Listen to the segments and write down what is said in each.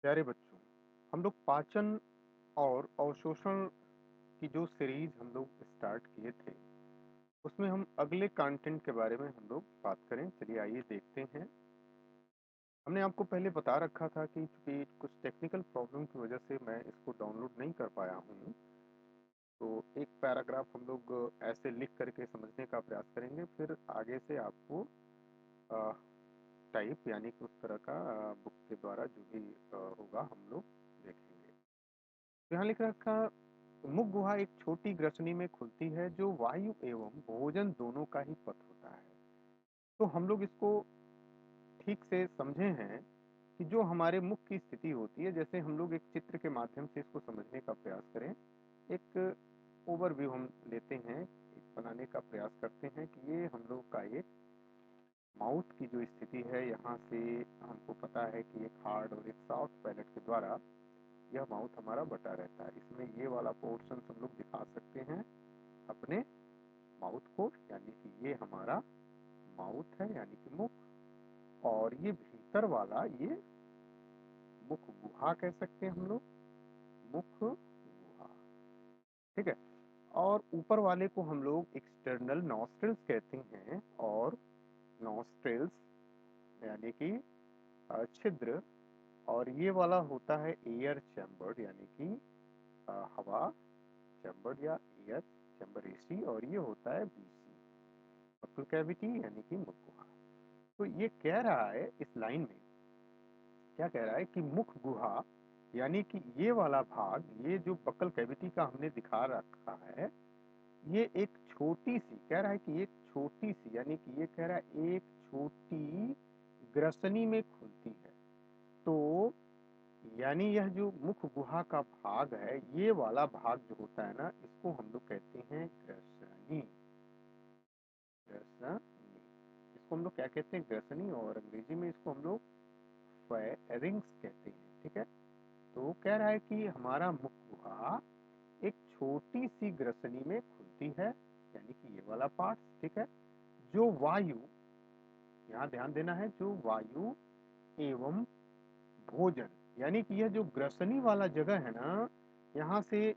प्यारे बच्चों, हम लोग पाचन और अवशोषण की जो सीरीज हम लोग स्टार्ट किए थे, उसमें हम अगले कंटेंट के बारे में हम लोग बात करें। चलिए आइए देखते हैं। हमने आपको पहले बता रखा था कि चूंकि कुछ टेक्निकल प्रॉब्लम की वजह से मैं इसको डाउनलोड नहीं कर पाया हूँ, तो एक पैराग्राफ हम लोग ऐसे लिख करके समझने का प्रयास करेंगे। फिर आगे से आपको टाइप यानी कि उस तरह का बुक के द्वारा जो भी होगा हम लोग देखेंगे। तो यहाँ लिख रखा, मुख गुहा एक छोटी ग्रसनी में खुलती है जो वायु एवं भोजन दोनों का ही पथ होता है। तो हम लोग इसको ठीक से समझे हैं कि जो हमारे मुख की स्थिति होती है, जैसे हम लोग एक चित्र के माध्यम से इसको समझने का प्रयास करें। एक ओवरव्यू हम लेते हैं, एक बनाने का प्रयास करते हैं कि ये हम लोग का एक माउथ की जो स्थिति है, यहाँ से हमको पता है कि एक हार्ड और एक सॉफ्ट पैलेट के द्वारा यह माउथ हमारा बटा रहता है। इसमें ये वाला पोर्शन हम लोग दिखा सकते हैं अपने माउथ को, यानी कि ये हमारा माउथ है यानी कि मुख, और ये भीतर वाला ये मुख गुहा कह सकते हैं हम लोग, मुख गुहा। ठीक है। और ऊपर वाले को हम लोग एक्सटर्नल नॉस्ट्रिल्स कहते हैं, और नॉस्ट्रिल्स यानी कि छिद्र, और ये वाला होता है एयर चैम्बर यानी कि हवा चैम्बर या एयर चैम्बर एसी, और ये होता है बीसी बक्ल कैविटी यानी कि मुख गुहा। तो ये कह रहा है इस लाइन में, क्या कह रहा है कि मुख गुहा यानी कि ये वाला भाग, ये जो बक्ल कैविटी का हमने दिखा रखा है, ये एक छोटी सी, कह रहा है कि एक छोटी सी, यानी कि ये कह रहा है एक छोटी ग्रसनी में खुलती है। तो यानी यह जो मुख गुहा का भाग है, ये वाला भाग जो होता है ना, इसको हम लोग कहते हैं ग्रसनी। ग्रसनी, इसको हम लोग क्या कहते हैं? ग्रसनी, और अंग्रेजी में इसको हम लोग फेरिंग्स कहते हैं। ठीक है। तो कह रहा है कि हमारा मुख गुहा एक छोटी सी ग्रसनी में खुलती है, यानी कि ये वाला पार्ट। ठीक है। जो वायु, यहाँ ध्यान देना है, जो वायु एवं भोजन, यानी कि यह जो ग्रसनी वाला जगह है ना, यहाँ से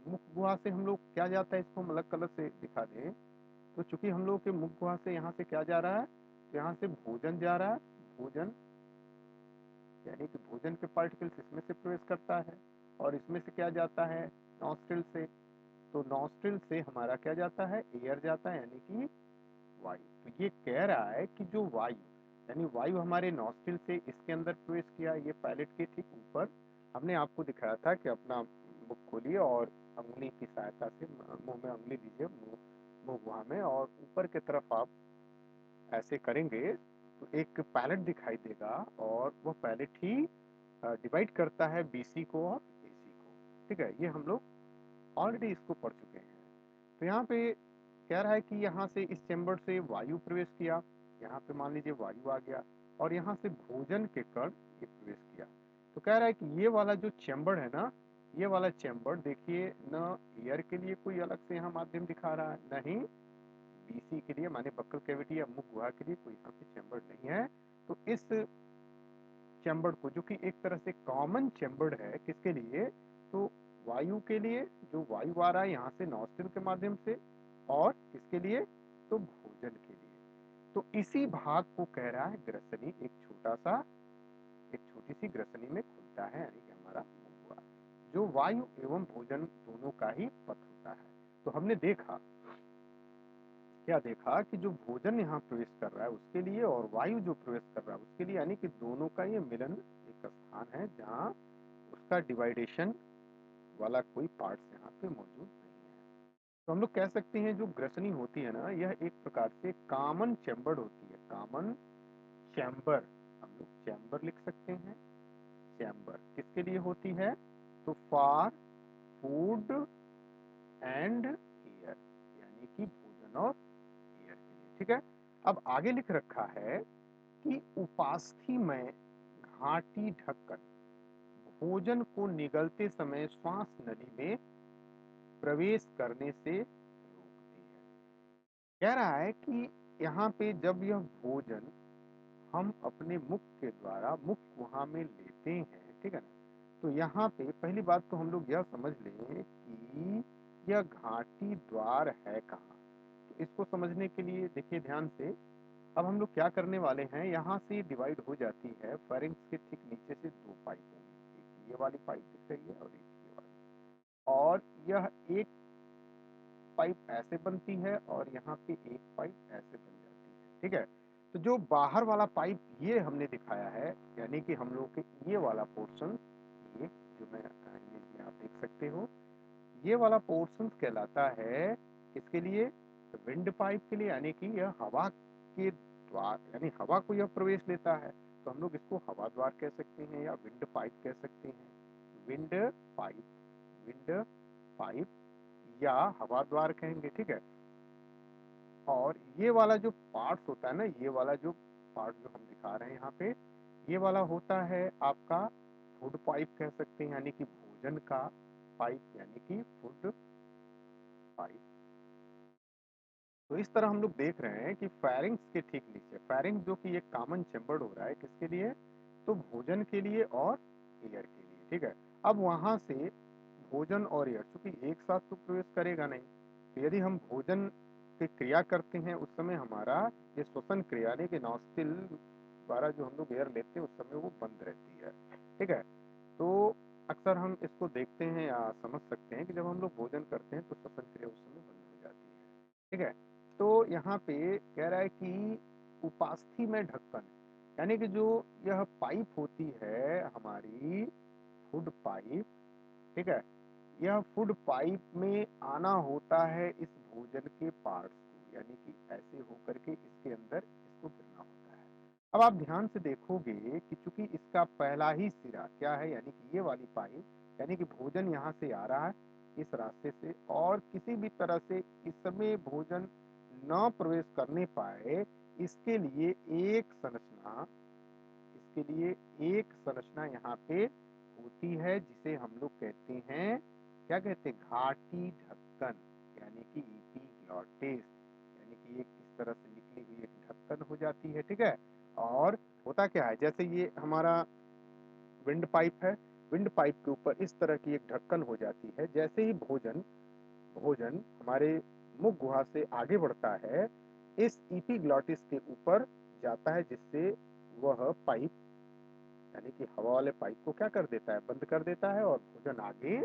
मुख गुहा से हम लोग क्या जाता है, इसको हम अलग कलर से दिखा दें। तो चूंकि हम लोग के मुख गुहा से यहाँ से क्या जा रहा है, तो यहाँ से भोजन जा रहा है। भोजन यानी कि भोजन के पार्टिकल्स इसमें से प्रवेश करता है, और इसमें से क्या जाता है? नॉस्ट्रिल से। तो नॉस्ट्रिल से हमारा क्या जाता है? एयर जाता है, यानी कि वायु। तो ये कह रहा है कि जो वायु, यानी वायु हमारे नॉस्ट्रिल से इसके अंदर प्रवेश किया, ये पैलेट के ठीक ऊपर। हमने आपको दिखाया था कि अपना मुख खोलिए और अंगुली की सहायता से मुंह में अंगुली दीजिए, मुंह गुहा में, और ऊपर की तरफ आप ऐसे करेंगे तो एक पैलेट दिखाई देगा, और वह पैलेट ही डिवाइड करता है बीसी को और एसी को। ठीक है। ये हम लोग ऑलरेडी इसको पढ़ चुके हैं। तो यहाँ पे कह रहा है कि यहाँ से इस चैम्बर से वायु प्रवेश किया, यहाँ पे मान लीजिए वायु आ गया, और यहाँ से भोजन के कण ये प्रवेश किया। तो कह रहा है कि ये वाला जो चैम्बर है ना, ये वाला चैम्बर देखिए न, एयर के लिए कोई अलग से यहाँ माध्यम दिखा रहा है, नहीं बीसी के लिए, माने बक्कल कैविटी या मुख गुहा के लिए कोई यहाँ पे चैम्बर नहीं है। तो इस चैम्बर को, जो कि एक तरह से कॉमन चैम्बर है, किसके लिए? तो वायु के लिए, जो वायु आ रहा है यहाँ से नॉस्ट्रिल के माध्यम से, और किसके लिए? तो भोजन के लिए। तो इसी भाग को कह रहा है ग्रसनी, एक छोटा सा, एक छोटी सी ग्रसनी में खुलता है, यानी कि हमारा मुख हुआ, जो वायु एवं भोजन दोनों का ही पथ होता है। तो हमने देखा, क्या देखा कि जो भोजन यहाँ प्रवेश कर रहा है उसके लिए, और वायु जो प्रवेश कर रहा है उसके लिए, यानी कि दोनों का ये मिलन एक स्थान है जहाँ उसका डिवाइडेशन वाला कोई पार्ट्स यहाँ पे मौजूद नहीं है। तो हम लोग कह सकते हैं जो ग्रसनी होती है ना, यह एक प्रकार से कॉमन चैम्बर होती है। कॉमन चैम्बर, हम लोग चैम्बर लिख सकते हैं। चैम्बर किसके लिए होती है? तो फॉर फूड एंड एयर, यानी कि भोजन और एयर के लिए। ठीक है। अब आगे लिख रखा है कि उपास्थि में घाटी ढक्कन भोजन को निगलते समय श्वास नली में प्रवेश करने से रोकती है। कह रहा है कि यहाँ पे जब यह भोजन हम अपने मुख के द्वारा मुख गुहा में लेते हैं, ठीक है ना। तो यहाँ पे पहली बात तो हम लोग यह समझ लें कि यह घाटी द्वार है कहाँ। तो इसको समझने के लिए देखिए ध्यान से, अब हम लोग क्या करने वाले हैं, यहाँ से डिवाइड हो जाती है फेरिंग्स के ठीक नीचे से दो पाइप होंगी, एक ये वाली पाइप दिख रही है और एक ये वाली, और यह एक पाइप ऐसे बनती है और यहाँ पे एक पाइप ऐसे बन जाती है, ठीक है। तो जो बाहर वाला पाइप ये हमने दिखाया है, यानी कि हम लोग के ये वाला पोर्शन, ये जो मैं इमेज में आप देख सकते हो, ये वाला पोर्शन कहलाता है इसके लिए विंड पाइप के लिए, यानी कि यह हवा के द्वार, यानी हवा को यह प्रवेश लेता है, तो हम लोग इसको हवा द्वार कह सकते हैं या विंड पाइप कह सकते हैं। विंड पाइप, विंड पाइप या हवा द्वार कहेंगे, ठीक है। और ये वाला जो पार्ट्स होता है ना, ये वाला जो पार्ट जो हम दिखा रहे हैं यहाँ पे, ये वाला होता है आपका फूड पाइप कह सकते हैं, यानी कि भोजन का पाइप, यानी कि फूड पाइप। तो इस तरह हम लोग देख रहे हैं कि फेरिंग्स के ठीक नीचे, फेरिंग्स जो कि एक कॉमन चैम्बर हो रहा है किसके लिए, तो भोजन के लिए और एयर के लिए, ठीक है। अब वहां से भोजन और एयर चूंकि एक साथ तो प्रवेश करेगा नहीं, तो यदि हम भोजन की क्रिया करते हैं उस समय हमारा ये श्वसन क्रिया, यानी कि नॉस्ट्रिल द्वारा जो हम लोग एयर लेते हैं उस समय वो बंद रहती है, ठीक है। तो अक्सर हम इसको देखते हैं या समझ सकते हैं कि जब हम लोग भोजन करते हैं तो श्वसन क्रिया उस समय बंद हो जाती है, ठीक है। तो यहाँ पे कह रहा है कि उपास्थि में ढक्कन, यानी कि जो यह पाइप होती है हमारी फूड पाइप, ठीक है, यह फूड पाइप में आना होता है इस भोजन के पार्ट्स को, यानी कि ऐसे होकर के इसके अंदर इसको गिरना होता है। अब आप ध्यान से देखोगे कि चूंकि इसका पहला ही सिरा क्या है, यानी कि ये वाली पाइप, यानी कि भोजन यहाँ से आ रहा है इस रास्ते से, और किसी भी तरह से इसमें भोजन न प्रवेश करने पाए, इसके लिए एक संरचना, इसके लिए एक संरचना यहाँ पे होती है जिसे हम लोग कहते हैं, क्या कहते हैं, घाटी ढक्कन, यानी कि इपीग्लॉटिस, यानी कि एक इस तरह से निकली हुई एक ढक्कन हो जाती है, ठीक है। और होता क्या है, जैसे ये हमारा विंड पाइप है, विंड पाइप के ऊपर इस तरह की एक ढक्कन हो जाती है, जैसे ही भोजन भोजन हमारे मुख गुहा से आगे बढ़ता है, इस इपीग्लॉटिस के ऊपर जाता है, जिससे वह पाइप, यानी कि हवा वाले पाइप को क्या कर देता है, बंद कर देता है, और भोजन आगे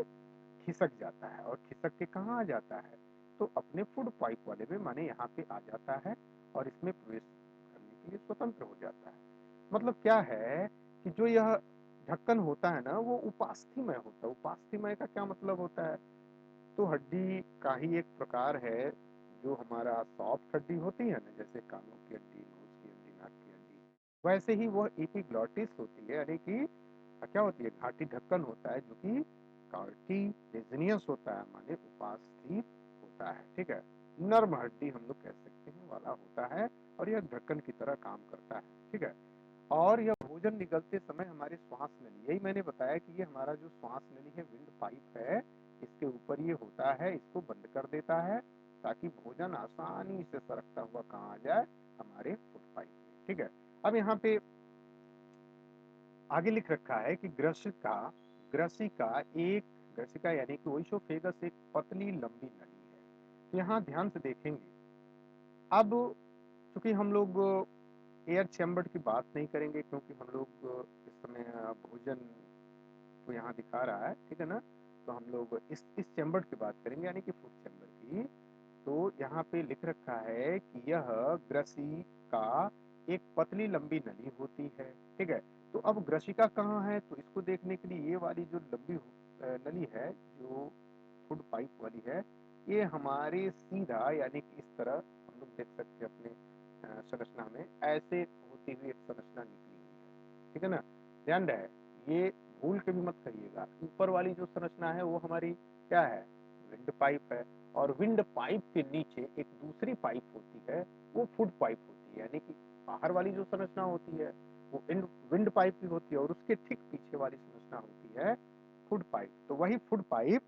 खिसक जाता है, और खिसक के कहाँ आ जाता है, तो अपने फूड पाइप वाले में, माने यहाँ पे आ जाता है और इसमें प्रवेश करने के लिए स्वतंत्र हो जाता है। मतलब क्या है कि जो यह ढक्कन होता है ना, वो उपास्थीमय होता है। उपास्थीमय का क्या मतलब होता है, तो हड्डी का ही एक प्रकार है, जो हमारा सॉफ्ट हड्डी होती है ना, जैसे कानों की हड्डी, नोज की हड्डी, नाक की हड्डी, वैसे ही वह एपिग्लॉटिस होती है, यानी कि क्या होती है, घाटी ढक्कन होता है, जो कि कार्टिलेजिनियस होता है, माने उपास्थि होता है, ठीक है। नर्म हड्डी हम लोग कह सकते हैं वाला होता है, और यह ढक्कन की तरह काम करता है, ठीक है। और यह भोजन निगलते समय हमारे श्वास नली, यही मैंने बताया कि ये हमारा जो श्वास नली है, विंड पाइप है, इसके ऊपर ये होता है, इसको बंद कर देता है ताकि भोजन आसानी से सरकता हुआ कहाँ आ जाए, हमारे फूड पाइप में, ठीक है। अब यहाँ पे आगे लिख रखा है कि ग्रसिका, ग्रसिका एक, ग्रसिका यानी कि ओइसोफेगस एक पतली लंबी नली है। तो यहाँ ध्यान से देखेंगे, अब चूंकि हम लोग एयर चैम्बर की बात नहीं करेंगे, क्योंकि हम लोग इस समय भोजन तो यहाँ दिखा रहा है, ठीक है ना, तो हम लोग इस चैम्बर की बात करेंगे, यानी कि फूड चैम्बर की। तो यहाँ पे लिख रखा है कि यह ग्रसिका एक पतली लंबी नली होती है, ठीक है। तो अब ग्रसिका कहाँ है, तो इसको देखने के लिए ये वाली जो लंबी नली है, जो फूड पाइप वाली है, ये हमारे सीधा, यानी कि इस तरह हम लोग देख सकते हैं अपने संरचना में, ऐसे होती हुई एक संरचना निकली हुई है, ठीक है ना। ध्यान रहे, ये भूल के भी मत करिएगा, ऊपर वाली जो संरचना है वो हमारी क्या है, विंड पाइप है, और विंड पाइप के नीचे एक दूसरी पाइप होती है, वो फूड पाइप होती है, यानी कि बाहर वाली जो संरचना होती है वो विंड पाइप की होती है, और उसके ठीक पीछे वाली संरचना होती है फूड पाइप। तो वही फूड पाइप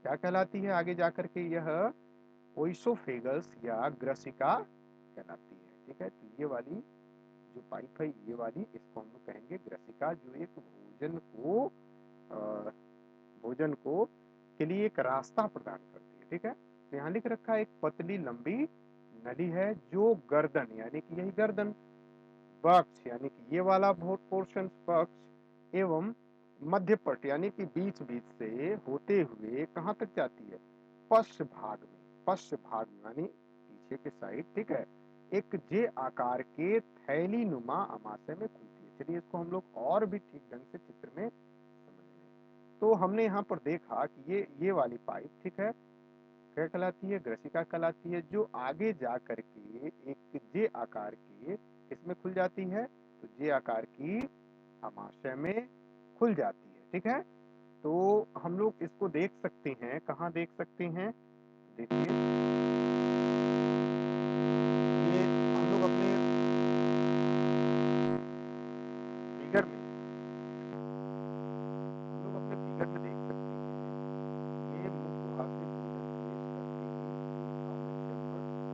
क्या कहलाती है आगे जाकर के, यह ओइसोफेगस या ग्रसिका कहलाती है, ठीक है। तो ये वाली जो पाइप है ये वाली, इसको हम लोग कहेंगे ग्रसिका, जो एक भोजन को के लिए एक रास्ता प्रदान करती है। ठीक है, तो यहाँ लिख रखा है एक पतली लंबी नली है जो गर्दन यानी कि यही गर्दन, वक्ष यानी कि ये वाला पोर्शन वक्ष एवं मध्य पट यानी कि बीच बीच से होते हुए कहाँ तक जाती है, पश्च भाग में, पश्च भाग यानी पीछे के साइड। ठीक है, एक जे आकार के थैली नुमा आमाशय में खुलती है। चलिए इसको हम लोग और भी ठीक ढंग से चित्र में समझ लें। तो हमने यहाँ पर देखा कि ये वाली पाइप, ठीक है, क्या कहलाती है, ग्रसिका कहलाती है, जो आगे जा करके एक जे आकार की इसमें खुल जाती है, तो जे आकार की आमाशय में खुल जाती है। ठीक है, तो हम लोग इसको देख सकते हैं, कहाँ देख सकते हैं, देखिए ये हम लोग अपने फिगर में, हम लोग अपने फिगर में देख सकते हैं, ये मुख गुहा से भोजन प्रवेश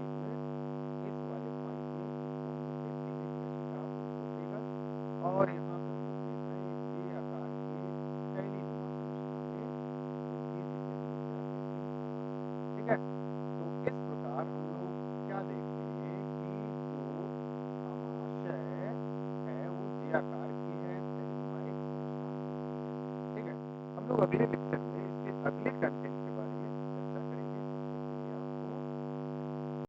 करते ही इस वाले पाइप में उसको हम लोग कहते हैं ग्रसिका, उसको देगा। और यहाँ पर हम लोग देख रहे हैं जे आकार की थैली नुमा संरचना है, ठीक है, तो इस प्रकार हम लोग क्या देख रहे हैं कि जो आमाशय है वो जे आकार की है, थैली नुमा एक संरचना। ठीक है, हम लोग अगले लेक्चर में